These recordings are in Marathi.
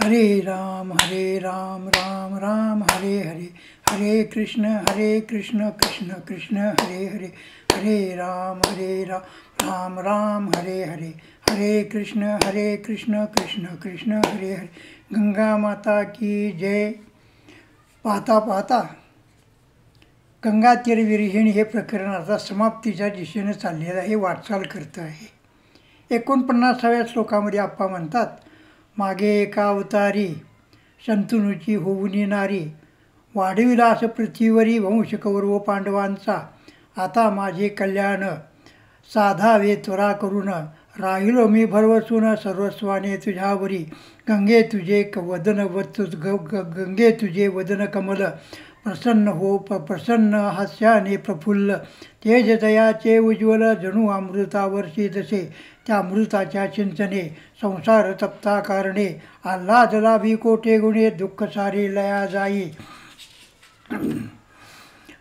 हरे राम राम राम हरे हरे, हरे कृष्ण कृष्ण कृष्ण हरे हरे, हरे राम राम राम हरे हरे, हरे कृष्ण कृष्ण कृष्ण हरे हरे. गंगा माता की जय. पाहता पाहता गंगातीर विरहिणी हे प्रकरण आता समाप्तीच्या दिशेनं चाललेलं आहे, वाटचाल करतं आहे. 49व्या श्लोकामध्ये आप्पा म्हणतात, मागे एका अवतारी शंतनूची होऊनी नारी, वाढविलास पृथ्वीवरी वंश कौरव पांडवांचा. आता माझे कल्याण साधावे त्वरा करून, राहिलो मी भरवसून सर्वस्वाने तुझ्यावरी. गंगे तुझे गंगे तुझे वदन कमल, प्रसन्न हो प्रसन्न हास्याने प्रफुल्ल. तेज दयाचे उज्ज्वल जणू अमृतावर्षी जसे, त्या अमृताच्या चिंतने संसार तप्ता कारणे. आल्हाद लाभी कोटे गुणे, दुःख सारे लया जाई.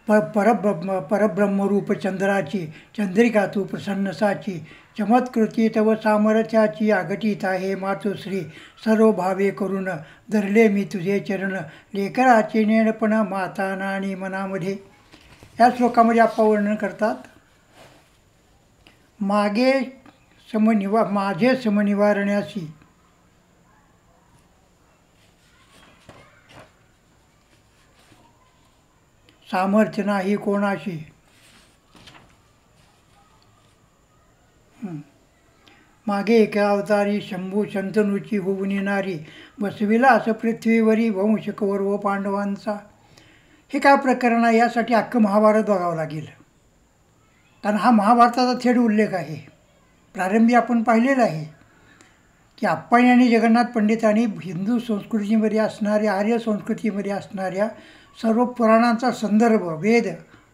परब्रह्मरूप चंद्राची चंद्रिका तू प्रसन्नसाची. चमत्कृती तव सामर्थ्याची अघटित आहे मातोश्री. सर्व भावे करून धरले मी तुझे चरण, लेकराचे नेणपण माता नाणी मनामध्ये. या श्लोकामध्ये आप्पा वर्णन करतात, माझे समनिवारण्यासी सामर्थ्य नाही कोणाशी. मागे एका अवतारी शंभू शंतनूची होऊन नारी, बसविला असं पृथ्वीवरी वंश कौरव पांडवांचा. हे काय प्रकरण आहे, यासाठी अख्खं महाभारत बघावं लागेल, कारण हा महाभारताचा थेट उल्लेख आहे. प्रारंभी आपण पाहिलेलं आहे की आप्पांनी आणि जगन्नाथ पंडितांनी हिंदू संस्कृतीमध्ये असणाऱ्या, आर्य संस्कृतीमध्ये असणाऱ्या सर्व पुराणांचा संदर्भ, वेद,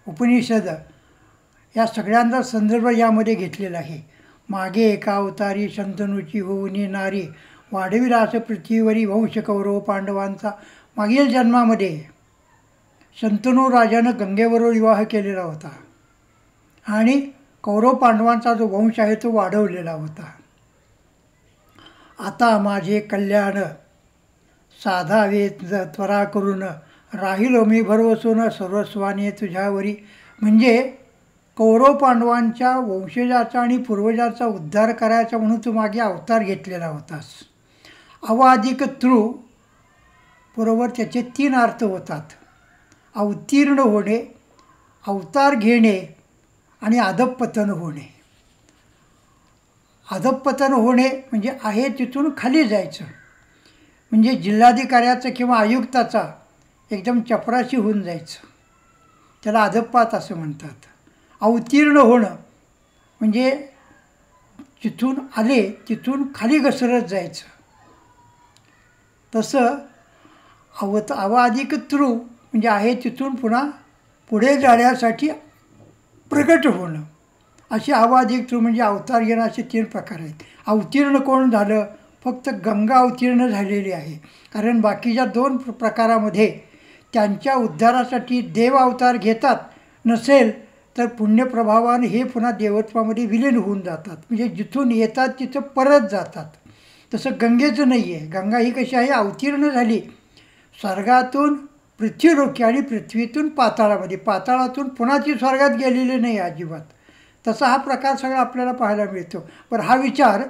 उपनिषद या सगळ्यांचा संदर्भ यामध्ये घेतलेला आहे. मागे एका अवतारी शंतनूची होऊनी नारी, वाढविलास पृथ्वीवरी वंश कौरव पांडवांचा. मागील जन्मामध्ये शंतनू राजानं गंगेबरोबर विवाह केलेला होता आणि कौरव पांडवांचा जो वंश आहे तो वाढवलेला होता. आता माझे कल्याण साधावे त्वरा करून, राहिलो मी भरवसून सर्वस्वाने तुझ्यावरी. म्हणजे कौरव पांडवांच्या वंशजाचा आणि पूर्वजाचा उद्धार करायचा म्हणून तू मागे अवतार घेतलेला होतास. अवाधिक तृ बरोबर त्याचे 3 अर्थ होतात. अवतीर्ण होणे, अवतार घेणे आणि अधःपतन होणे. अधःपतन होणे म्हणजे आहे तिथून खाली जायचं, म्हणजे जिल्हाधिकाऱ्याचं किंवा आयुक्ताचा एकदम चपराशी होऊन जायचं, त्याला अधःपात असं म्हणतात. अवतीर्ण होणं म्हणजे जिथून आले तिथून खाली घसरत जायचं. तसं अवाधिक तृ म्हणजे आहे तिथून पुन्हा पुढे जाण्यासाठी प्रगट होणं. असे अवाधिक तृ म्हणजे अवतार घेणं, असे 3 प्रकार आहेत. अवतीर्ण कोण झालं? फक्त गंगा अवतीर्ण झालेली आहे, कारण बाकीच्या 2 प्रकारामध्ये त्यांच्या उद्धारासाठी देव अवतार घेतात. नसेल तर पुण्यप्रभावाने हे पुन्हा देवत्वामध्ये विलीन होऊन जातात, म्हणजे जिथून येतात तिथं परत जातात. तसं गंगेचं नाही आहे. गंगा ही कशी आहे, अवतीर्ण झाली स्वर्गातून पृथ्वीलोकी आणि पृथ्वीतून पाताळामध्ये, पाताळातून पुन्हा ती स्वर्गात गेलेली नाही अजिबात. तसा हा प्रकार सगळा आपल्याला पाहायला मिळतो. पण हा विचार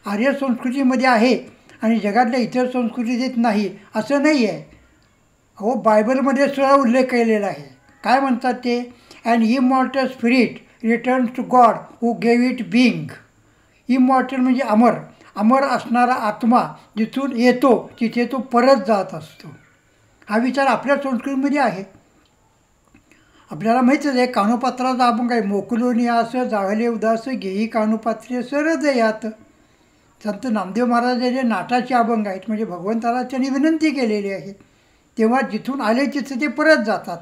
आर्य संस्कृतीमध्ये आहे आणि जगातल्या इतर संस्कृतीत नाही असं नाही आहे. अहो, बायबलमध्ये सुद्धा उल्लेख केलेला आहे. काय म्हणतात ते? And immortal spirit returns to God who gave it being. Immortal म्हणजे अमर, अमर असणारा आत्मा जिथून येतो तिथे तो परत जात असतो. हा विचार आपल्या संस्कृतीमध्ये आहे. आपल्याला माहीतच आहे, कानोपात्राचा अभंग आहे, मोकलोनी असं जाहले उदास घेई कानोपात्रे सरदयात. संत नामदेव महाराजांचे नाटाचे अभंग आहेत, म्हणजे भगवंताला त्यांनी विनंती केलेली आहे. तेव्हा जिथून आले तिथं ते परत जातात.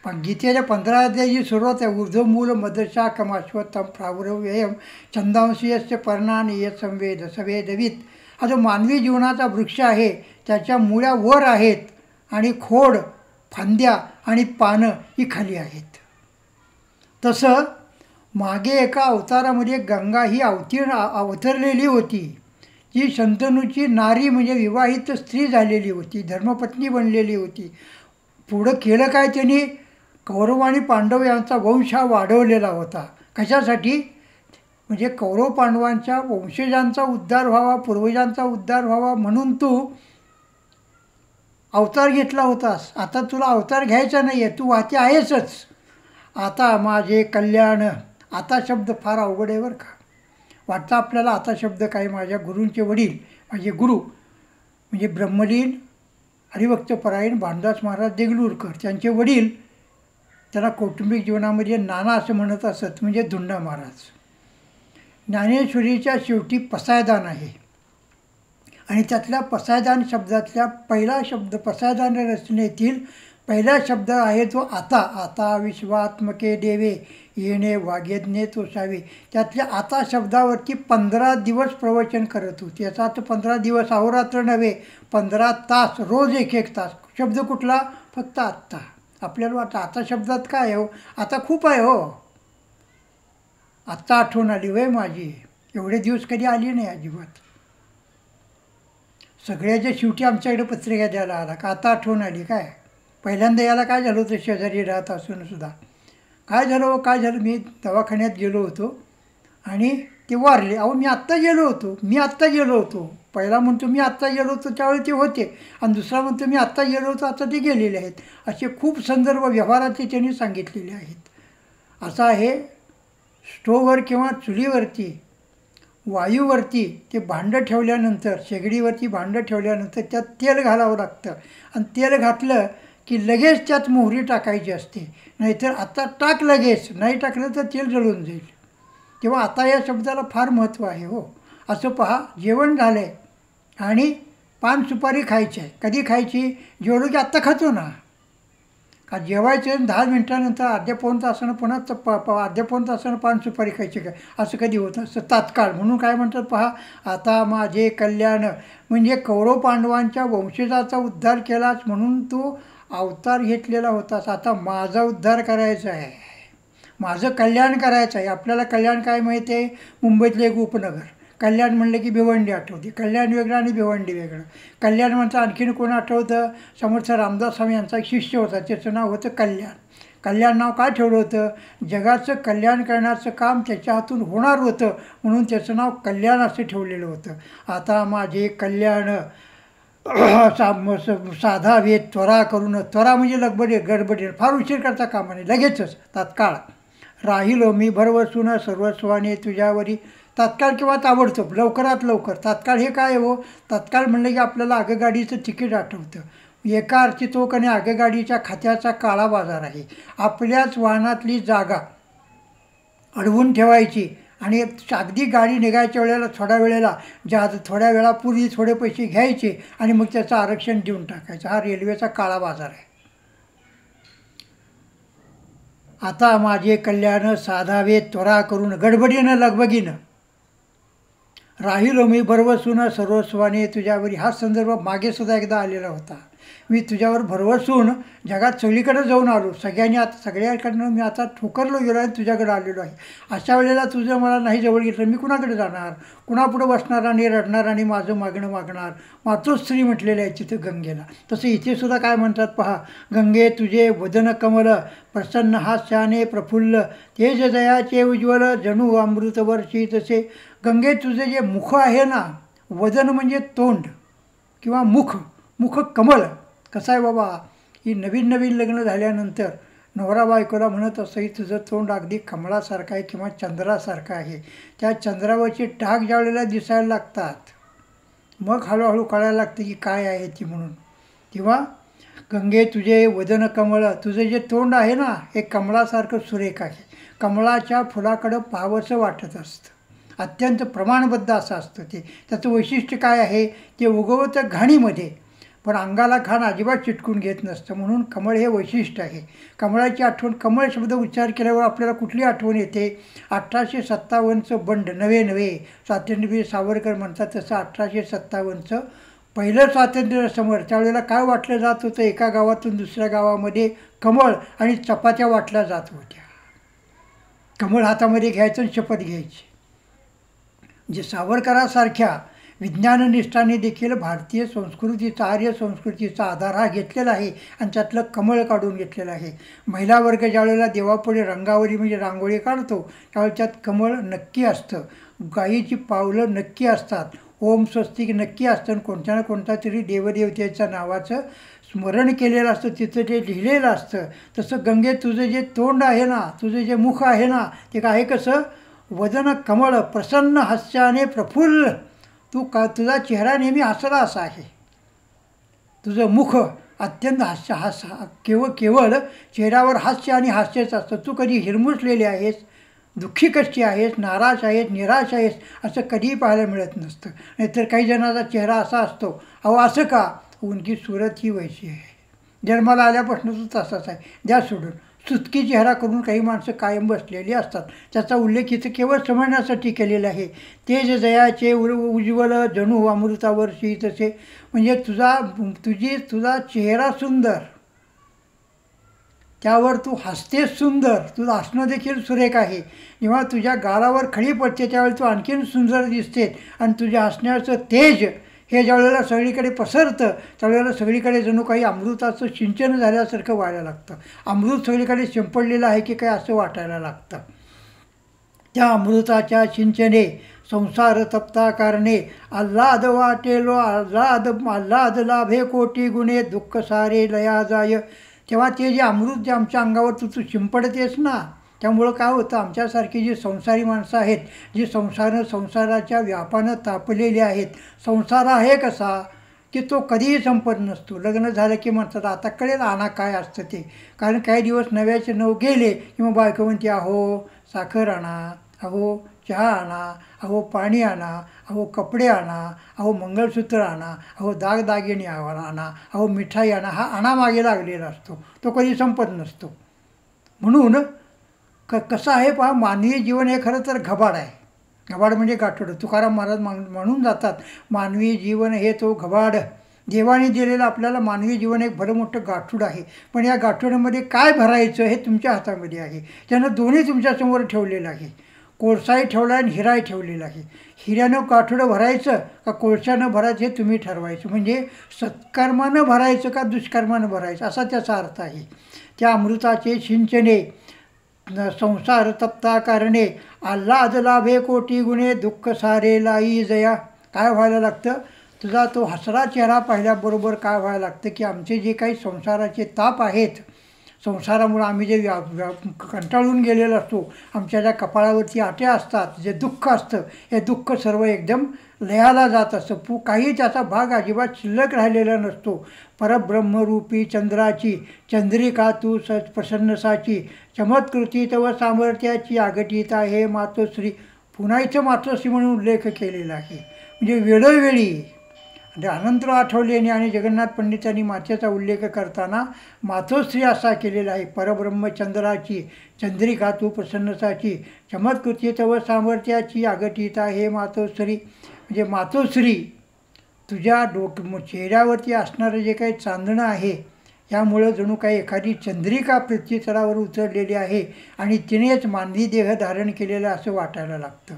पण गीतेच्या 15 अध्यायाची सुरुवात आहे, ऊर्ध्वमूल मदशा कमाश्वत्थम प्रावरव्ययम छंदांशी यस्य पर्णानि यत् संवेद सवेदवित. हा जो मानवी जीवनाचा वृक्ष आहे त्याच्या मुळ्या वर आहेत आणि खोड, फांद्या आणि पानं ही खाली आहेत. तसं मागे एका अवतारामध्ये गंगा ही अवतरलेली होती. जी शंतनूची नारी म्हणजे विवाहित स्त्री झालेली होती, धर्मपत्नी बनलेली होती. पुढं केलं काय त्यांनी? कौरव आणि पांडव यांचा वंश हा वाढवलेला होता. कशासाठी? म्हणजे कौरव पांडवांच्या वंशजांचा उद्धार व्हावा, पूर्वजांचा उद्धार व्हावा म्हणून तू अवतार घेतला होतास. आता तुला अवतार घ्यायचा नाही आहे, तू वाती आहेसच. आता माझे कल्याण. आता शब्द फार अवघड आहे बरं का. वाटतं आपल्याला आता शब्द काय. माझ्या गुरूंचे वडील, माझे गुरु म्हणजे ब्रह्मलीन हरिभक्तपरायण भानदास महाराज देगलूरकर, त्यांचे वडील त्यांना कौटुंबिक जीवनामध्ये नाना असं म्हणत असत, म्हणजे धुंडा महाराज. ज्ञानेश्वरीच्या शेवटी पसायदान आहे आणि त्यातल्या पसायदान शब्दातल्या पहिला शब्द, पसायदान रचनेतील पहिला शब्द आहे तो आता. आता विश्वात्मके देवे येणे वाग्यज्ञे तोसावे. त्यातल्या आता शब्दावरती 15 दिवस प्रवचन करत होते. याचा अर्थ 15 दिवस, अहोरात्र नव्हे, 15 तास, रोज एक एक तास. शब्द कुठला? फक्त आत्ता. आपल्याला वाटतं आता शब्दात काय आहे हो, आता खूप आहे हो. आत्ता आठवण आली वय माझी, एवढे दिवस कधी आली नाही अजिबात. सगळ्याच्या शेवटी आमच्याकडे पत्रिका द्यायला आला का आता आठवण आली काय. पहिल्यांदा याला काय झालं होतं, शेजारी राहत असून सुद्धा काय झालं काय झालं, मी दवाखान्यात गेलो होतो आणि ते वारले. अहो मी आत्ता गेलो होतो. पहिला म्हणतो मी आत्ता गेलो होतो त्यावेळी ते होते, आणि दुसरा म्हणतो मी आत्ता गेलो होतो आता ते गेलेले आहेत. असे खूप संदर्भ व्यवहाराचे त्यांनी सांगितलेले आहेत. असं आहे, स्टोव्हवर किंवा चुलीवरती वायूवरती ते भांडं ठेवल्यानंतर, शेगडीवरती भांडं ठेवल्यानंतर त्यात तेल घालावं लागतं, आणि तेल घातलं की लगेच त्यात मोहरी टाकायची असते. नाहीतर आता टाक लगेच, नाही टाकलं तर तेल जळून जाईल. तेव्हा आता या शब्दाला फार महत्त्व आहे हो. असं पहा, जेवण झालं आहे आणि पान सुपारी खायची आहे. कधी खायची? जेवढं की आत्ता खातो ना, का जेवायचं 10 मिनटानंतर अर्ध्या पाऊण तासानं पुन्हा अर्ध्या पाऊण तासानं पान सुपारी खायची काय, असं कधी होतं? असं तात्काळ. म्हणून काय म्हणतात पहा, आता माझे कल्याण. म्हणजे कौरव पांडवांच्या वंशजाचा उद्धार केलाच म्हणून तू अवतार घेतलेला होतास. आता माझा उद्धार करायचा आहे, माझं कल्याण करायचं आहे. आपल्याला कल्याण काय माहिती आहे? मुंबईतलं एक उपनगर. कल्याण म्हणलं की भिवंडी आठवते. कल्याण वेगळं आणि भिवंडी वेगळं. कल्याण म्हणतं आणखीन कोण आठवतं? समर्थ रामदास स्वामी यांचा एक शिष्य होता, त्याचं नाव होतं कल्याण. कल्याण नाव काय ठेवलं होतं? जगाचं कल्याण करण्याचं काम त्याच्या हातून होणार होतं म्हणून त्याचं नाव कल्याण असं ठेवलेलं होतं. आता माझे कल्याण साधावे त्वरा करून. त्वरा म्हणजे गडबडीने, फार उशीर करता कामा नये, लगेचच, तात्काळ. राहिलो मी भरवसून सर्वस्वाने तुझ्यावरी. तात्काळ किंवा ताबडतोब, लवकरात लवकर. तात्काळ हे काय हो? तात्काळ म्हणलं की आपल्याला आगगाडीचं तिकीट आठवतं. एका अर्थी तो कधी आगगाडीच्या खात्याचा काळा बाजार आहे. आपल्याच वाहनातली जागा अडवून ठेवायची आणि अगदी गाडी निघायच्या वेळेला थोड्या वेळापूर्वी थोडे पैसे घ्यायचे आणि मग त्याचं आरक्षण देऊन टाकायचं. हा रेल्वेचा काळा बाजार आहे. आता माझे कल्याण साधावे त्वरा करून, गडबडीनं लगबगीनं. राहिलो मी भरवसून सर्वस्वाने तुझ्यावरी. हा संदर्भ मागे सुद्धा एकदा आलेला होता. मी तुझ्यावर भरवसून जगात सगळीकडे जाऊन आलो, सगळ्याकडनं मी आता ठोकरलो गेलो आणि तुझ्याकडे आलेलो आहे. अशा वेळेला तुझं मला नाही जवळ घेतलं, मी कुणाकडे जाणार? कुणापुढं बसणार आणि रडणार आणि माझं मागणं मागणार? मातोश्री म्हटलेलं आहे तिथं गंगेला. तसं इथे सुद्धा काय म्हणतात पहा, गंगे तुझे वदन कमल, प्रसन्न हास्याने प्रफुल्ल, तेज दयाचे उज्ज्वल, जणू अमृतवर्षी तसे. गंगे तुझे जे मुख आहे ना, वदन म्हणजे तोंड किंवा मुख कमल. कसं आहे बाबा, ही नवीन लग्न झाल्यानंतर नवरा बायकोला म्हणत असं, तुझं तोंड अगदी कमळासारखं आहे किंवा चंद्रासारखं आहे. त्या चंद्रावरची टाक ज्या वेळेला दिसायला लागतात मग हळूहळू कळायला लागतं की काय आहे ती म्हणून. किंवा गंगे तुझे वदन कमळ, तुझं जे तोंड आहे ना हे कमळासारखं सुरेख आहे. कमळाच्या फुलाकडं पाहावंसं वाटत असतं. अत्यंत प्रमाणबद्ध असं असतं ते. त्याचं वैशिष्ट्य काय आहे? ते उगवतं घाणीमध्ये, पण अंगाला घाण अजिबात चिटकून घेत नसतं. म्हणून कमळ हे वैशिष्ट्य आहे. कमळाची आठवण, कमळ शब्द उच्चार केल्यावर आपल्याला कुठली आठवण येते? 1857चं बंड, नवे स्वातंत्र्यवीर सावरकर म्हणतात तसं 1857चं पहिलं स्वातंत्र्य समर. त्यावेळेला काय वाटलं जात होतं? एका गावातून दुसऱ्या गावामध्ये कमळ आणि चपात्या वाटल्या जात होत्या. कमळ हातामध्ये घ्यायचं आणि शपथ घ्यायची. जे सावरकरासारख्या विज्ञाननिष्ठाने देखील भारतीय संस्कृतीचा, आर्य संस्कृतीचा आधार हा घेतलेला आहे आणि त्यातलं कमळ काढून घेतलेलं आहे. महिला वर्ग ज्यावेळेला देवापुढे रंगावली म्हणजे रांगोळी काढतो त्यावेळेला त्यात कमळ नक्की असतं, गायीची पावलं नक्की असतात, ओम स्वस्तिक नक्की असतं आणि कोणत्या ना कोणत्या तरी देवदेवतेच्या नावाचं स्मरण केलेलं असतं, तिथं जे लिहिलेलं असतं. तसं गंगे तुझं जे तोंड आहे ना, तुझं जे मुख आहे ना, ते काय कसं वदन कमळ प्रसन्न हास्याने प्रफुल्ल, तुझा चेहरा नेहमी हसरा असा आहे, तुझं मुख अत्यंत केवळ चेहऱ्यावर हास्य आणि हास्यच असतं. तू कधी हिरमुसलेली आहेस, दुःखी कशी आहेस, नाराज आहेस, निराश आहेस असं कधीही पाहायला मिळत नसतं. नाहीतर काही जणांचा चेहरा असा असतो, अहो असं का, उनकी सूरत ही वैसी आहे, जन्माला आल्यापासून तो तसाच आहे, द्या सोडून. सुटकी चेहरा करून काही माणसं कायम बसलेली असतात. त्याचा उल्लेख इथं केवळ समजण्यासाठी केलेला आहे. तेज जयाचे उज्ज्वल जणू अमृतावर्षी तसे, म्हणजे तुझा चेहरा सुंदर, त्यावर तू हसतेस सुंदर, तुझं हसणं देखील सुरेख आहे. जेव्हा तुझ्या गालावर खळी पडते त्यावेळी तू आणखीन सुंदर दिसते आणि तुझ्या हसण्याचं तेज हे ज्यावेळेला सगळीकडे पसरतं त्यावेळेला सगळीकडे जणू काही अमृताचं सिंचन झाल्यासारखं व्हायला लागतं. अमृत सगळीकडे शिंपडलेलं आहे की काय असं वाटायला लागतं. त्या अमृताच्या सिंचने संसार तप्ता कारणे, आल्हाद वाटेलो आल्हाद लाभे कोटी गुणे, दुःख सारे लया जाय. तेव्हा ते जे अमृत जे आमच्या अंगावर तू शिंपडतेस ना, त्यामुळं काय होतं, आमच्यासारखी जी संसारी माणसं आहेत, जी संसाराच्या व्यापानं तापलेली आहेत. संसार आहे कसा की तो कधीही संपत नसतो. लग्न झालं की म्हणतात आता कळेल आणा काय असतं ते, कारण काही दिवस नव्याचे नऊ गेले किंवा बायको म्हणते अहो साखर आणा, अहो चहा आणा, अहो पाणी आणा, अहो कपडे आणा, अहो मंगळसूत्र आणा, अहो दागदागिने आणा, अहो मिठाई आणा. हा आणा मागे लागलेला असतो, तो कधी संपत नसतो. म्हणून कसं आहे पहा, मानवी जीवन हे खरं तर घबाड आहे. घबाड म्हणजे गाठोडं. तुकाराम महाराज म्हणून जातात, मानवी जीवन हे तो घबाड. देवाने दिलेलं आपल्याला मानवी जीवन एक भलं मोठं गाठूड आहे, पण या गाठोड्यामध्ये काय भरायचं हे तुमच्या हातामध्ये आहे. त्यानं दोन्ही तुमच्यासमोर ठेवलेलं आहे. कोळसाही ठेवला आणि हिराही ठेवलेला आहे. हिऱ्यानं गाठोडं भरायचं का कोळशानं भरायचं हे तुम्ही ठरवायचं. म्हणजे सत्कर्मानं भरायचं का दुष्कर्मानं भरायचं असा त्याचा अर्थ आहे. त्या अमृताचे सिंचने संसार तप्ता कारणे, आल्हाद लाभे कोटी गुणे, दुःख सारे लाई जया. काय व्हायला लागतं, तुझा तो हसरा चेहरा पाहिल्याबरोबर काय व्हायला लागतं की आमचे जे काही संसाराचे ताप आहेत, संसारामुळं आम्ही जे कंटाळून गेलेलो असतो, आमच्या ज्या कपाळावरती आट्या असतात, जे दुःख असतं, हे दुःख सर्व एकदम लयाला जात असतं. काही त्याचा भाग अजिबात शिल्लक राहिलेला नसतो. परब्रह्मरूपी चंद्राची चंद्रिका तू प्रसन्नसाची, चमत्कृती तव सामर्थ्याची आगटिता हे मातोश्री. पुन्हा इथं मातोश्री म्हणून उल्लेख केलेला आहे. म्हणजे वेळोवेळी अनंतराव आठवलेंनी आणि जगन्नाथ पंडितांनी मातेचा उल्लेख करताना मातोश्री असा केलेला आहे. परब्रह्मचंद्राची चंद्रिका तू प्रसन्नसाची, चमत्कृती तव सामर्थ्याची आगटिता हे मातोश्री. म्हणजे मातोश्री, तुझ्या चेहऱ्यावरती असणारं जे काही चांदणं आहे यामुळं जणू काही एखादी चंद्रिका पृथ्वीतलावर उतरलेली आहे आणि तिनेच मानवी देह धारण केलेला असं वाटायला लागतं.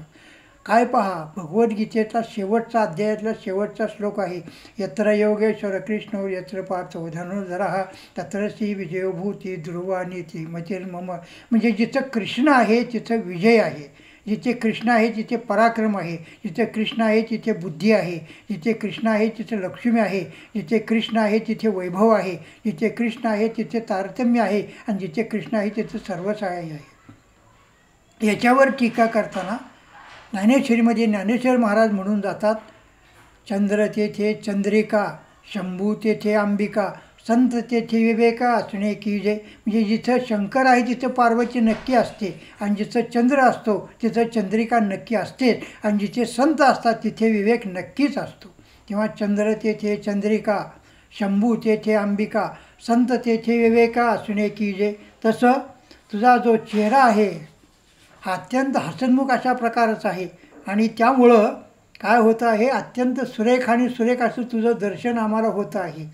काय पहा, भगवद्गीतेचा शेवटचा अध्यायातला शेवटचा श्लोक आहे, यत्र योगेश्वर कृष्णो यत्र पार्थो धनुर्धरः तत्र श्री विजयोभूती ध्रुवानीती मतिर्मम. म्हणजे जिथं कृष्ण आहे तिथं विजय आहे, जिथे कृष्ण आहे तिथे पराक्रम आहे, जिथे कृष्ण आहे तिथे बुद्धी आहे, जिथे कृष्ण आहे तिथे लक्ष्मी आहे, जिथे कृष्ण आहे तिथे वैभव आहे, जिथे कृष्ण आहे तिथे तारतम्य आहे आणि जिथे कृष्ण आहे तिथे सर्वसाय आहे. याच्यावर टीका करताना ज्ञानेश्वरीमध्ये ज्ञानेश्वर महाराज म्हणून जातात, चंद्र तेथे चंद्रिका, शंभू तेथे अंबिका, संत तेथे विवेका असणे की जय. म्हणजे जिथं शंकर आहे तिथं पार्वती नक्की असते आणि जिथं चंद्र असतो तिथं चंद्रिका नक्की असते आणि जिथे संत असतात तिथे विवेक नक्कीच असतो. तेव्हा चंद्र तेथे चंद्रिका, शंभू तेथे अंबिका, संत तेथे विवेका असणे की जय. तसं तुझा जो चेहरा आहे हा अत्यंत हसनमुख अशा प्रकारचा आहे आणि त्यामुळं काय होतं आहे, अत्यंत सुरेख आणि सुरेख असं तुझं दर्शन आम्हाला होतं आहे.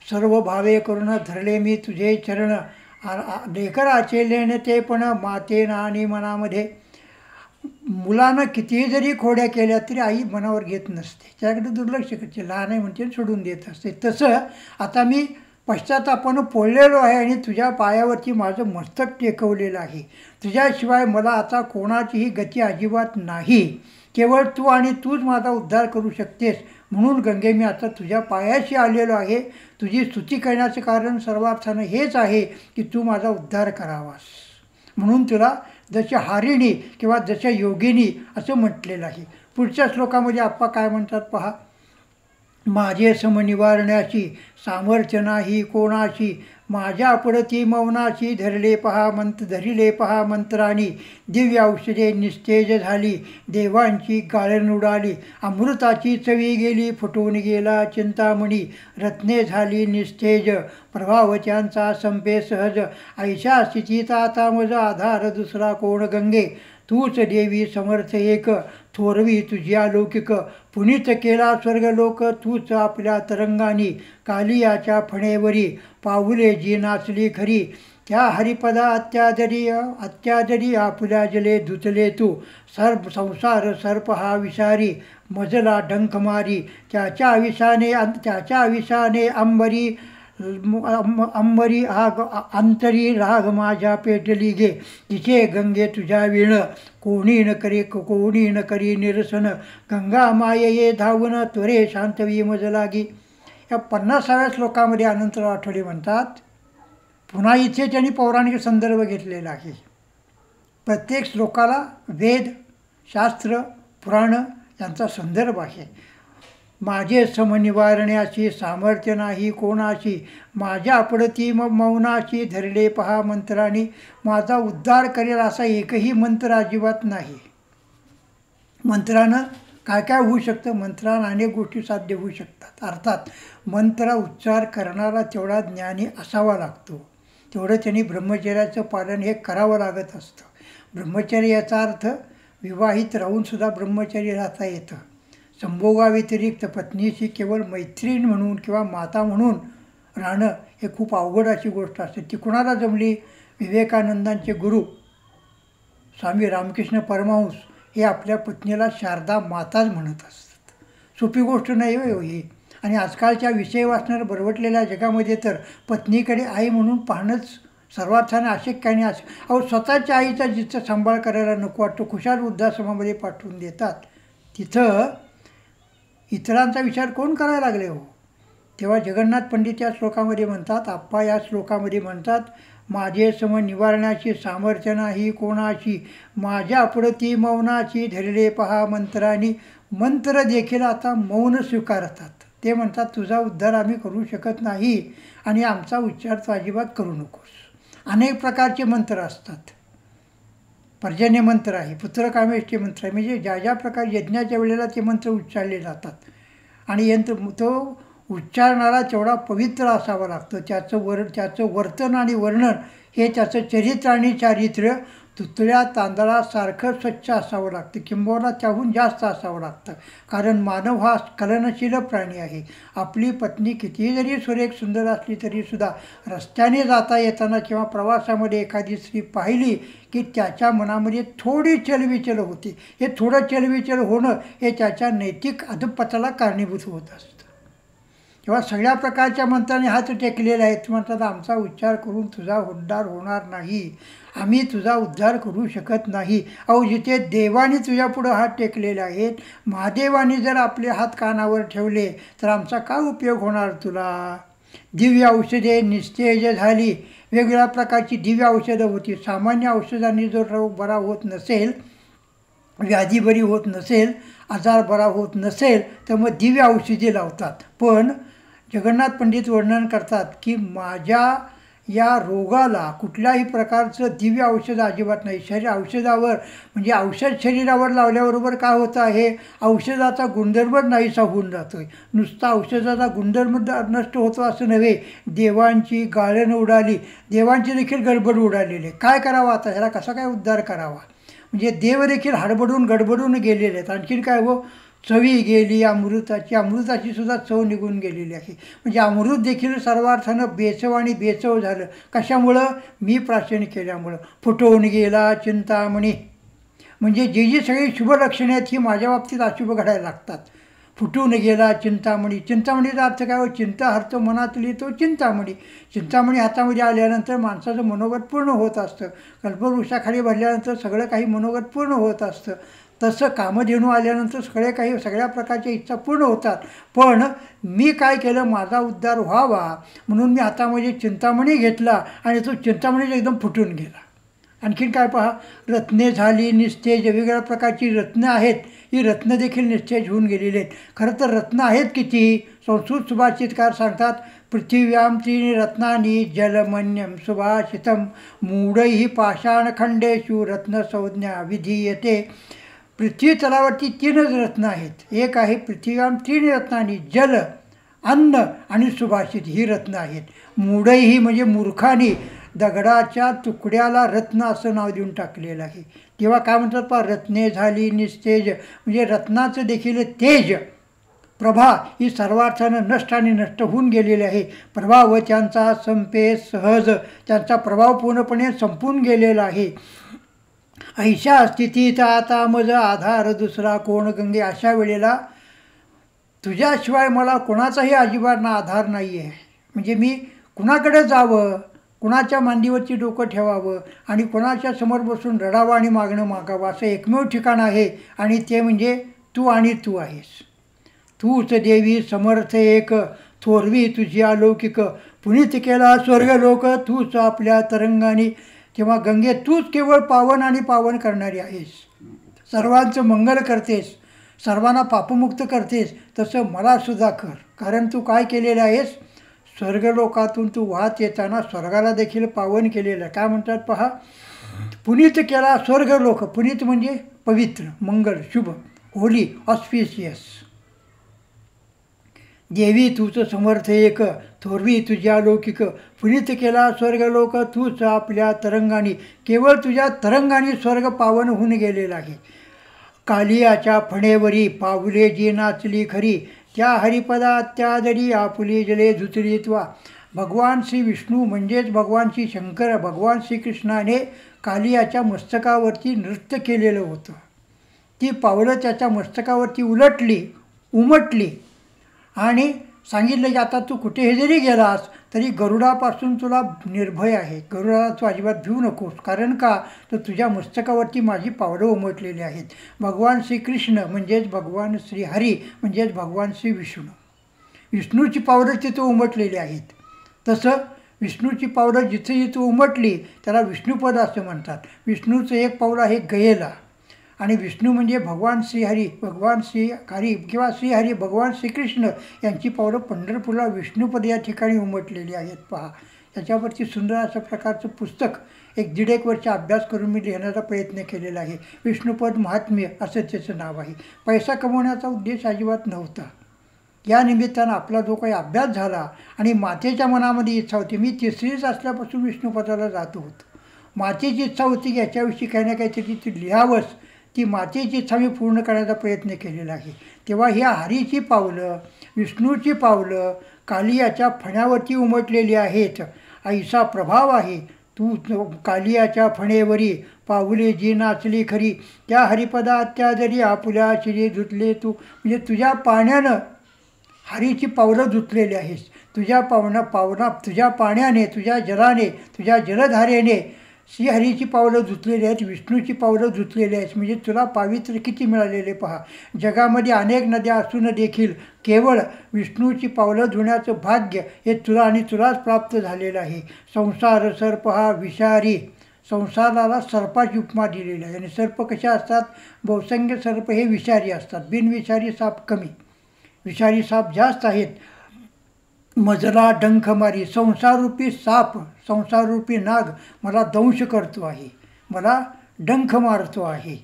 सर्व भावे करून धरले मी तुझे चरण, लेकर आचेलेन ते पण मातेना आणि मनामध्ये. मुलानं कितीही जरी खोड्या केल्या तरी आई मनावर घेत नसते, त्याकडे दुर्लक्ष करते, लहान आहे म्हणते सोडून देत असते. तसं आता मी पश्चातापानं पोळलेलो आहे आणि तुझ्या पायावरती माझं मस्तक टेकवलेलं आहे. तुझ्याशिवाय मला आता कोणाचीही गती अजिबात नाही. केवळ तू आणि तूच माझा उद्धार करू शकतेस. म्हणून गंगे मी आता तुझ्या पायाशी आलेलो आहे. तुझी स्तुती करण्याचं कारण सर्वार्थानं हेच आहे की तू माझा उद्धार करावास. म्हणून तुला जशी हारिणी किंवा जशा योगिनी असं म्हटलेलं आहे. पुढच्या श्लोकामध्ये आप्पा काय म्हणतात पहा. माझे सम निवारण्याची सामर्थ्य नाही कोणाशी, माझ्या पडती मौनाची धरले पहा मंत्रानी. दिव्य औषधे निस्तेज झाली, देवांची गाळण उडाली. अमृताची चवी गेली, फुटून गेला चिंतामणी. रत्ने झाली निस्तेज, प्रभाव त्यांचा संपे सहज. ऐशा स्थितीत आता मज आधार दुसरा कोण गंगे. तूच देवी समर्थ एक, थोरवी तुझी अलौकिक. पुनीत केला स्वर्गलोक तूच आपल्या तरंगानी. कालियाच्या फणेवरी पाऊले जी नाचली खरी. त्या हरिपदा अत्यादरी आपुल्या जले धुतले तू. संसार सर्प हा विषारी, मजला डंख मारी. त्याच्या विषाने अंबरी अंतरी राग माझ्या पेटली गे. तिचे गंगे तुझ्या विण, कोणी न करी निरसन. गंगा माये धावून त्वरे शांतवी मज लागी. या 50व्या श्लोकामध्ये अनंतराव आठवले म्हणतात. पुन्हा इथे त्यांनी पौराणिक संदर्भ घेतलेला आहे. प्रत्येक श्लोकाला वेद, शास्त्र, पुराण यांचा संदर्भ आहे. माझे सम निवारण्याची सामर्थ्य नाही कोणाशी, माझ्या पडती मौनाची धरले पहा मंत्रानी. माझा उद्धार करेल असा एकही मंत्र अजिबात नाही. मंत्रानं काय काय होऊ शकतं, मंत्रानं अनेक गोष्टी साध्य होऊ शकतात. अर्थात मंत्र उच्चार करणारा तेवढा ज्ञानी असावा लागतो, तेवढं त्यांनी ब्रह्मचर्याचं पालन हे करावं लागत असतं. ब्रह्मचर्य याचा अर्थ विवाहित राहूनसुद्धा ब्रह्मचर्य राहता येतं. संभोगाव्यतिरिक्त पत्नीशी केवळ मैत्रीण म्हणून किंवा माता म्हणून राहणं हे खूप अवघड अशी गोष्ट असते. ती कुणाला जमली. विवेकानंदांचे गुरु स्वामी रामकृष्ण परमहंस हे आपल्या पत्नीला शारदा माताच म्हणत असतात. सोपी गोष्ट नाही हो ही. आणि आजकालच्या विषय वाचणाऱ्या बरवटलेल्या जगामध्ये तर पत्नीकडे आई म्हणून पाहणंच सर्वार्थाने अशक्य आणि अहो स्वतःच्या आईचा जिथं सांभाळ करायला नको वाटतो, खुशाल वृद्धाश्रमामध्ये पाठवून देतात. तिथं इतरांचा विचार कोण करायला लागले हो. तेव्हा जगन्नाथ पंडित या श्लोकामध्ये म्हणतात, आप्पा या श्लोकामध्ये म्हणतात, माझे सम निवारण्याची सामर्थ्य नाही कोणाशी, माझ्या पडती मौनाची धरले पहा मंत्रानी. मंत्र देखील आता मौन स्वीकारतात. ते म्हणतात तुझा उद्धार आम्ही करू शकत नाही आणि आमचा उच्चार तू अजिबात करू नकोस. अनेक प्रकारचे मंत्र असतात. पर्जन्य मंत्र आहे, पुत्रकामेष्टी मंत्र आहे. म्हणजे ज्या प्रकारे यज्ञाच्या वेळेला ते मंत्र उच्चारले जातात आणि तो उच्चारणारा तेवढा पवित्र असावा लागतो. त्याचं वर्तन आणि वर्णन हे त्याचं चरित्र आणि चारित्र्य तुतळ्या तांदळासारखं स्वच्छ असावं लागतं, किंबहुना त्याहून जास्त असावं लागतं. कारण मानव हा स्खलनशील प्राणी आहे. आपली पत्नी कितीही जरी सुरेख सुंदर असली तरीसुद्धा रस्त्याने जाता येताना किंवा प्रवासामध्ये एखादी स्त्री पाहिली की त्याच्या मनामध्ये थोडी चलबिचल होती. हे थोडं चलबिचल होणं हे त्याच्या नैतिक अधपतनाला कारणीभूत होत असतं. किंवा सगळ्या प्रकारच्या मंत्राने हात टेकलेले आहेत. म्हणतात आमचा उच्चार करून तुझा उद्धार होणार नाही, आम्ही तुझा उद्धार करू शकत नाही. अहो जिथे देवाने तुझ्यापुढं हात टेकलेले आहेत, महादेवाने जर आपले हात कानावर ठेवले तर आमचा काय उपयोग होणार तुला. दिव्य औषधे निस्तेज झाली. वेगवेगळ्या प्रकारची दिव्य औषधं होती. सामान्य औषधांनी जर रोग बरा होत नसेल, व्याधी बरी होत नसेल, आजार बरा होत नसेल तर मग दिव्य औषधी लावतात. पण जगन्नाथ पंडित वर्णन करतात की माझ्या या रोगाला कुठल्याही प्रकारचं दिव्य औषध अजिबात नाही. औषधावर म्हणजे औषध शरीरावर लावल्याबरोबर काय होतं आहे, औषधाचा गुणधर्म नाहीसा होऊन जातो आहे. नुसता औषधाचा गुणधर्म नष्ट होतो असं नव्हे, देवांची गाळण उडाली, देवांची देखील गडबड उडालेली आहे. काय करावं आता, ह्याला कसा काय उद्धार करावा. म्हणजे देव देखील गडबडून गेलेले आहेत. आणखीन काय हो, चवी गेली अमृताची सुद्धा चव निघून गेलेली आहे. म्हणजे अमृत देखील सर्वार्थानं बेचव आणि बेचव झालं. कशामुळं, मी प्राशन केल्यामुळं. फुटवून गेला चिंतामणी. म्हणजे जी जी सगळी शुभलक्षणे आहेत ही माझ्या बाबतीत अशुभ घडायला लागतात. फुटून गेला चिंतामणी. चिंतामणीचा अर्थ काय हो? चिंता हरतो मनातली तो चिंतामणी. चिंतामणी हातामध्ये आल्यानंतर माणसाचं मनोगत पूर्ण होत असतं. कल्पवृक्षाखाली भरल्यानंतर सगळं काही मनोगत पूर्ण होत असतं. तसं कामधेनू आल्यानंतर सगळ्या प्रकारच्या इच्छा पूर्ण होतात. पण मी काय केलं, माझा उद्धार व्हावा म्हणून मी हातामध्ये चिंतामणी घेतला आणि तो चिंतामणी एकदम फुटून गेला. आणखीन काय पहा, रत्ने झाली निस्तेज. वेगवेगळ्या प्रकारची रत्नं आहेत, ही रत्नं देखील निस्तेज होऊन गेलेली आहेत. खरं तर रत्नं आहेत किती? संस्कृत सुभाषितकार सांगतात, पृथिव्यां त्रीणि रत्नानि जलमन्यं सुभाषितं मूढैः पाषाणखंडेषु रत्नसंज्ञा विधीयते. पृथ्वी तलावरती 3च रत्नं आहेत. एक आहे पृथिव्यां त्रीणि रत्नानि, जल, अन्न आणि सुभाषित, ही रत्नं आहेत. मूढैः म्हणजे मूर्खानी दगडाच्या तुकड्याला रत्न असं नाव देऊन टाकलेलं आहे. तेव्हा काय म्हणतात पहा, रत्ने झाली निस्तेज. म्हणजे रत्नाचं देखील तेज, प्रभा ही सर्वार्थानं नष्ट आणि नष्ट होऊन गेलेली आहे. प्रभाव व त्यांचा संपे सहज, त्यांचा प्रभाव पूर्णपणे संपून गेलेला आहे. ऐशा स्थितीत आता मज आधार दुसरा कोण गंगे. अशा वेळेला तुझ्याशिवाय मला कोणाचाही अजिबात आधार नाही आहे. म्हणजे मी कुणाकडे जावं, कुणाच्या मांडीवरची डोकं ठेवावं आणि कोणाच्या समोर बसून रडावं आणि मागणं मागावं, असं एकमेव ठिकाण आहे आणि ते म्हणजे तू आणि तू आहेस. तूच देवी समर्थ एक, थोरवी तुझी अलौकिक. पुनीत केला स्वर्गलोक तूच आपल्या तरंगाने. तेव्हा गंगे तूच केवळ पावन आणि पावन करणारी आहेस. सर्वांचं मंगल करतेस, सर्वांना पापमुक्त करतेस. तसं मलासुद्धा कर, कारण तू काय केलेलं आहेस, स्वर्गलोकातून तू वाहत येताना स्वर्गाला देखील पावन केलेलं आहे. काय म्हणतात पहा, पुनीत केला स्वर्गलोक. पुनीत म्हणजे पवित्र, मंगल, शुभ, होली, ऑस्पिशियस. देवी तूच समर्थ एक, थोरवी तुझ्या लौकिक. पुनीत केला स्वर्गलोक तूच आपल्या तरंगाने. केवळ तुझ्या तरंगाने स्वर्ग पावन होऊन गेलेला आहे. कालियाच्या फणेवरी पाऊले जी नाचली खरी, त्या हरिपदा त्यादरी आपुली जले धुतलीत्वा. भगवान श्री विष्णू म्हणजेच भगवान श्री शंकर, भगवान श्रीकृष्णाने कालियाच्या मस्तकावरती नृत्य केलेलं होतं. ती पावलं त्याच्या मस्तकावरती उमटली आणि सांगितलं की आता तू कुठेही जरी गेलास तरी गरुडापासून तुला निर्भय आहे. गरुडाला तू अजिबात भिवू नकोस. कारण का, तर तुझ्या मस्तकावरती माझी पावलं उमटलेली आहेत. भगवान श्रीकृष्ण म्हणजेच भगवान श्रीहरी म्हणजेच भगवान श्री विष्णूची पावलं तिथं उमटलेली आहेत. तसं विष्णूची पावलं जिथे जिथं उमटली त्याला विष्णुपद असं म्हणतात. विष्णूचं एक पाऊल आहे गयेला आणि विष्णू म्हणजे भगवान श्रीहरी, भगवान श्रीहरी किंवा श्रीहरी भगवान श्रीकृष्ण यांची पावलं पंढरपूरला विष्णुपद या ठिकाणी उमटलेली आहेत. पहा, त्याच्यावरती सुंदर अशा प्रकारचं पुस्तक 1-1.5 वर्ष अभ्यास करून मी लिहिण्याचा प्रयत्न केलेला आहे. विष्णुपद महात्म्य असं त्याचं नाव आहे. पैसा कमवण्याचा उद्देश अजिबात नव्हता. या निमित्तानं आपला जो काही अभ्यास झाला आणि मातेच्या मनामध्ये इच्छा होती. मी 3रीच असल्यापासून विष्णुपदाला जात होतो. मातेची इच्छा होती की याच्याविषयी काही ना काहीतरी ती लिहावंच. ती मातेची इच्छा मी पूर्ण करण्याचा प्रयत्न केलेला आहे. तेव्हा ह्या हरीची पावलं, विष्णूची पावलं कालियाच्या फण्यावरती उमटलेली आहेत. ऐसा प्रभाव आहे. तू कालियाच्या फणेवरी पाऊले जी नाचली खरी, त्या हरिपदा त्यादरी आपुल्या शिरी धुतले तू. म्हणजे तुझ्या पाण्यानं हरीची पावलं धुतलेली आहेस. तुझ्या तुझ्या पाण्याने, तुझ्या जलाने, तुझ्या जलधारेने श्रीहरीची पावलं धुतलेली आहेत, विष्णूची पावलं धुतलेली आहेत. म्हणजे तुला पावित्र्य किती मिळालेले पहा. जगामध्ये अनेक नद्या असून देखील केवळ विष्णूची पावलं धुण्याचं भाग्य हे तुला आणि तुलाच प्राप्त झालेलं आहे. संसार सर्प हा विषारी. संसाराला सर्पाची उपमा दिलेली आहे. आणि सर्प कशा असतात, बहुसंख्य सर्प हे विषारी असतात. बिनविषारी साप कमी, विषारी साप जास्त आहेत. मजला डंख मारी. संसाररूपी साप, संसाररूपी नाग मला दंश करतो आहे, मला डंख मारतो आहे.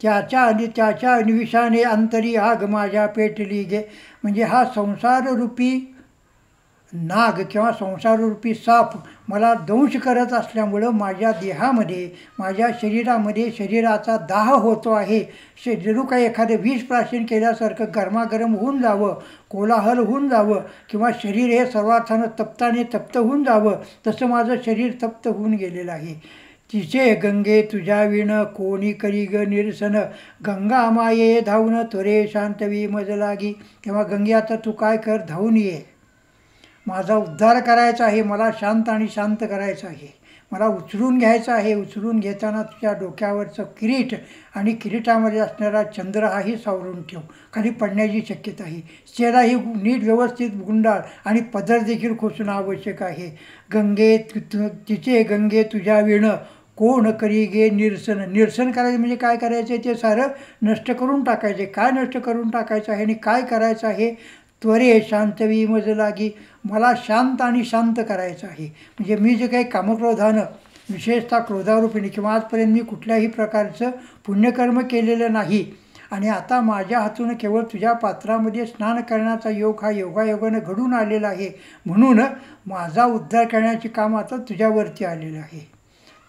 त्याच्या विषाने अंतरी आग माझ्या पेटली गे. म्हणजे हा संसाररूपी नाग किंवा संसाररूपी साप मला दंश करत असल्यामुळं माझ्या देहामध्ये, माझ्या शरीरामध्ये शरीराचा दाह होतो आहे. जणू काही एखादं विष प्राशन केल्यासारखं गरमागरम होऊन जावं, कोलाहल होऊन जावं किंवा शरीर हे सर्वार्थानं तप्त होऊन जावं, तसं माझं शरीर तप्त होऊन गेलेलं आहे. तिचे गंगे तुझ्या विण कोणी करी ग निरसन गंगा माये धावून त्वरे शांतवी मज लागी. तेव्हा गंगे आता तू काय कर, धावून ये. माझा उद्धार करायचा आहे, मला शांत आणि शांत करायचं आहे, मला उचलून घ्यायचं आहे. उचलून घेताना तुझ्या डोक्यावरचं किरीट आणि किरीटामध्ये असणारा चंद्र हाही सावरून ठेव, खाली पडण्याची शक्यता आहे. चेहराही नीट व्यवस्थित गुंडाळ आणि पदर देखील खोचणं आवश्यक आहे. गंगे तिचे गंगे तुझ्या विण कोण करी गे निरसन. निरसन करायचं म्हणजे काय करायचं आहे, ते सारं नष्ट करून टाकायचे. काय नष्ट करून टाकायचं आहे आणि काय करायचं आहे, त्वरे शांतवी मज लागी. मला शांत आणि शांत करायचं आहे. म्हणजे मी जे काही कामक्रोधानं, विशेषतः क्रोधारूपिणी किंवा आजपर्यंत मी कुठल्याही प्रकारचं पुण्यकर्म केलेलं नाही आणि आता माझ्या हातून केवळ तुझ्या पात्रामध्ये स्नान करण्याचा योग हा योगायोगानं घडून आलेला आहे. म्हणून माझा उद्धार करण्याचे काम आता तुझ्यावरती आलेलं आहे.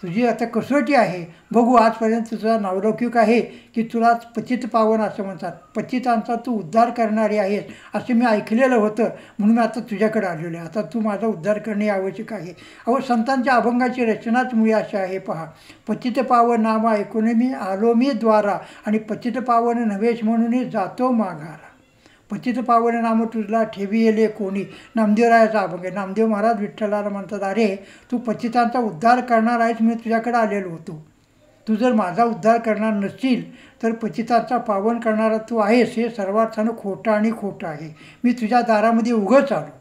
तुझी आता कसोटी आहे. बघू, आजपर्यंत तुझा नावलौकिक आहे की तुला पतित पावन असं म्हणतात. पतितांचा तू उद्धार करणारी आहेस असं मी ऐकलेलं होतं, म्हणून मी आता तुझ्याकडे आलेलो आहे. आता तू माझा उद्धार करणे आवश्यक आहे. अहो, संतांच्या अभंगाची रचनाच मुळी अशी आहे पहा. पतित पावन नाम ऐकून मी आलो मी द्वारा आणि पतित पावन नव्हेश म्हणून जातो माघारा. पतित पावन नाम तुझला ठेवी येले कोणी. नामदेवरायाचा अभंग आहे. नामदेव महाराज विठ्ठलाला म्हणतात, अरे तू पतितांचा उद्धार करणार आहेस, मी तुझ्याकडे आलेलो होतो. तू जर माझा उद्धार करणार नसशील तर पतितांचा पावन करणारा तू आहेस हे सर्वार्थानं खोटं आणि खोटं आहे. मी तुझ्या दारामध्ये उगाच आलो.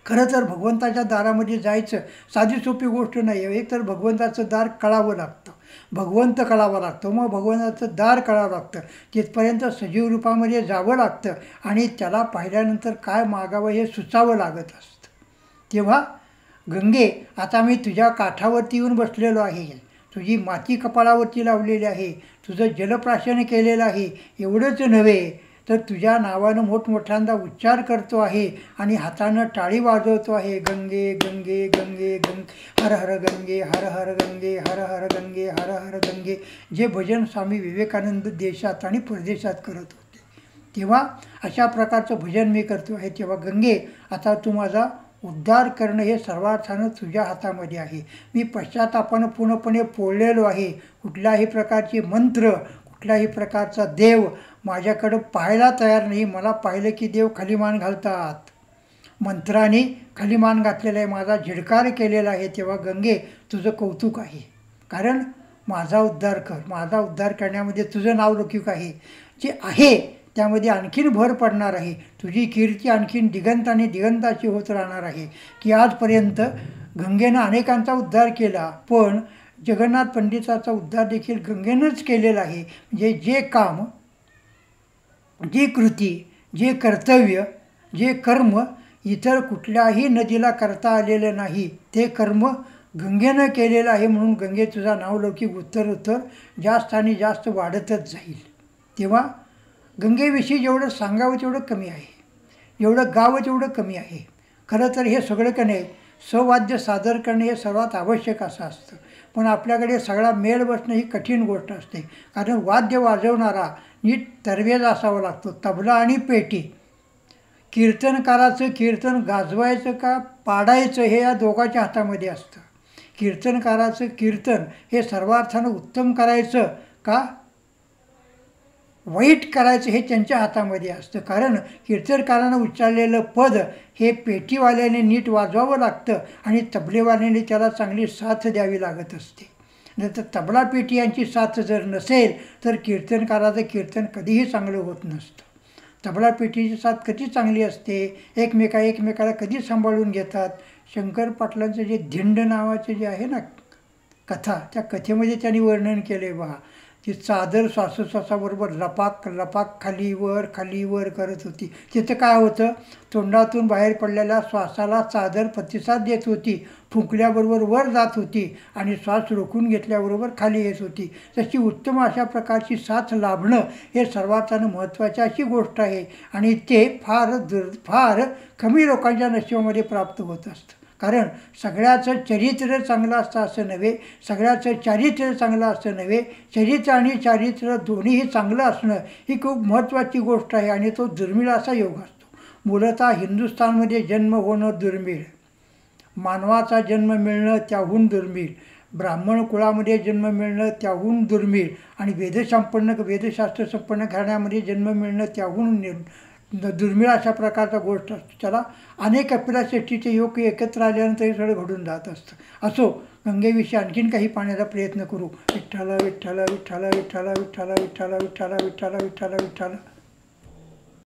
खरं तर भगवंताच्या दारामध्ये जायचं साधी सोपी गोष्ट नाही आहे. एक तर भगवंताचं दार कळावं लागतं, भगवंत कळावं लागतं, मग भगवंताचं दार कळावं लागतं. तिथपर्यंत सजीव रूपामध्ये जावं लागतं आणि त्याला पाहिल्यानंतर काय मागावं हे सुचावं लागत असतं. तेव्हा गंगे, आता मी तुझ्या काठावरती येऊन बसलेलो आहे, तुझी माती कपाळावरती लावलेली आहे, तुझं जलप्राशन केलेलं आहे. एवढंच नव्हे तर तुझ्या नावानं मोठमोठ्यांदा उच्चार करतो आहे आणि हातानं टाळी वाजवतो आहे. गंगे गंगे गंगे गंगे हर हर गंगे, हर हर गंगे, हर हर गंगे, हर हर गंगे. जे भजन स्वामी विवेकानंद देशात आणि परदेशात करत होते, तेव्हा अशा प्रकारचं भजन मी करतो आहे. तेव्हा गंगे, आता तू माझा उद्धार करणं हे सर्वार्थानं तुझ्या हातामध्ये आहे. मी पश्चातापानं पूर्णपणे पोळलेलो आहे. कुठल्याही प्रकारचे मंत्र, कुठल्याही प्रकारचा देव माझ्याकडं पाहायला तयार नाही. मला पाहिलं की देव खाली मान घालतात. मंत्राने खाली मान घातलेला आहे, माझा झिडकार केलेला आहे. तेव्हा गंगे, तुझं कौतुक आहे, कारण माझा उद्धार कर. माझा उद्धार करण्यामध्ये तुझं नाव लौकिक आहे, जे आहे त्यामध्ये आणखीन भर पडणार आहे. तुझी कीर्ती आणखीन दिगंताने दिगंताची होत राहणार आहे. की आजपर्यंत गंगेनं अनेकांचा उद्धार केला, पण जगन्नाथ पंडिताचा उद्धार देखील गंगेनंच केलेला आहे. म्हणजे जे काम, जी कृती, जे कर्तव्य, जे कर्म इतर कुठल्याही नदीला करता आलेलं नाही, ते कर्म गंगेनं केलेलं आहे. म्हणून गंगे, तुझा नावलौकिक उत्तर जास्त आणि जास्त वाढतच जाईल. तेव्हा गंगेविषयी जेवढं सांगावं तेवढं कमी आहे, एवढं गावं तेवढं कमी आहे. खरं तर हे सगळं का नाही, सवाद्य सादर करणे हे सर्वात आवश्यक असं असतं. पण आपल्याकडे सगळा मेळ बसणं ही कठीण गोष्ट असते, कारण वाद्य वाजवणारा नीट तरवेज असावा लागतो. तबला आणि पेटी. कीर्तनकाराचं कीर्तन गाजवायचं का पाडायचं हे या दोघांच्या हातामध्ये असतं. कीर्तनकाराचं कीर्तन हे सर्वार्थानं उत्तम करायचं का वाईट करायचं हे त्यांच्या हातामध्ये असतं. कारण कीर्तनकारानं उच्चारलेलं पद हे पेटीवाल्याने नीट वाजवावं लागतं आणि तबलेवाल्याने त्याला चांगली साथ द्यावी लागत असते. नंतर तबला पेटी यांची साथ जर नसेल तर कीर्तनकाराचं कीर्तन कधीही चांगलं होत नसतं. तबला पेटीची साथ कधी चांगली असते, एकमेकाला कधी सांभाळून घेतात. शंकर पाटलांचं जे धिंड नावाचं जे आहे ना कथा, त्या कथेमध्ये त्यांनी वर्णन केलं आहे बघा. ती चादर श्वासोश्वासाबरोबर लपाक लपाक खाली वर करत होती. तिथं काय होतं, तोंडातून बाहेर पडलेल्या श्वासाला चादर प्रतिसाद देत होती, फुंकल्याबरोबर वर जात होती आणि श्वास रोखून घेतल्याबरोबर खाली येत होती. तशी उत्तम अशा प्रकारची साथ लाभणं हे सर्वार्थानं महत्त्वाची अशी गोष्ट आहे आणि ते फार कमी लोकांच्या नशिबामध्ये प्राप्त होत असतं. कारण सगळ्याचं चरित्र चांगलं असतं असं नव्हे, सगळ्याचं चारित्र्य चांगलं असं नव्हे. चरित्र आणि चारित्र्य दोन्हीही चांगलं असणं ही खूप महत्त्वाची गोष्ट आहे आणि तो दुर्मिळ असा योग असतो. मूलतः हिंदुस्थानमध्ये जन्म होणं दुर्मिळ, मानवाचा जन्म मिळणं त्याहून दुर्मिळ. ब्राह्मण कुळामध्ये जन्म मिळणं त्याहून दुर्मिळ आणि वेदशास्त्र संपन्न घराण्यामध्ये जन्म मिळणं त्याहून दुर्मिळ अशा प्रकारचा गोष्ट असतो. त्याला अनेक कपिलाश्रेष्ठीचे योग एकत्र आल्यानंतर हे सगळं घडून जात असतं. असो, गंगेविषयी आणखीन काही पाहण्याचा प्रयत्न करू. विठ्ठल विठ्ठल विठ्ठल विठ्ठल विठ्ठल विठ्ठल विठ्ठल विठ्ठल विठ्ठल विठ्ठल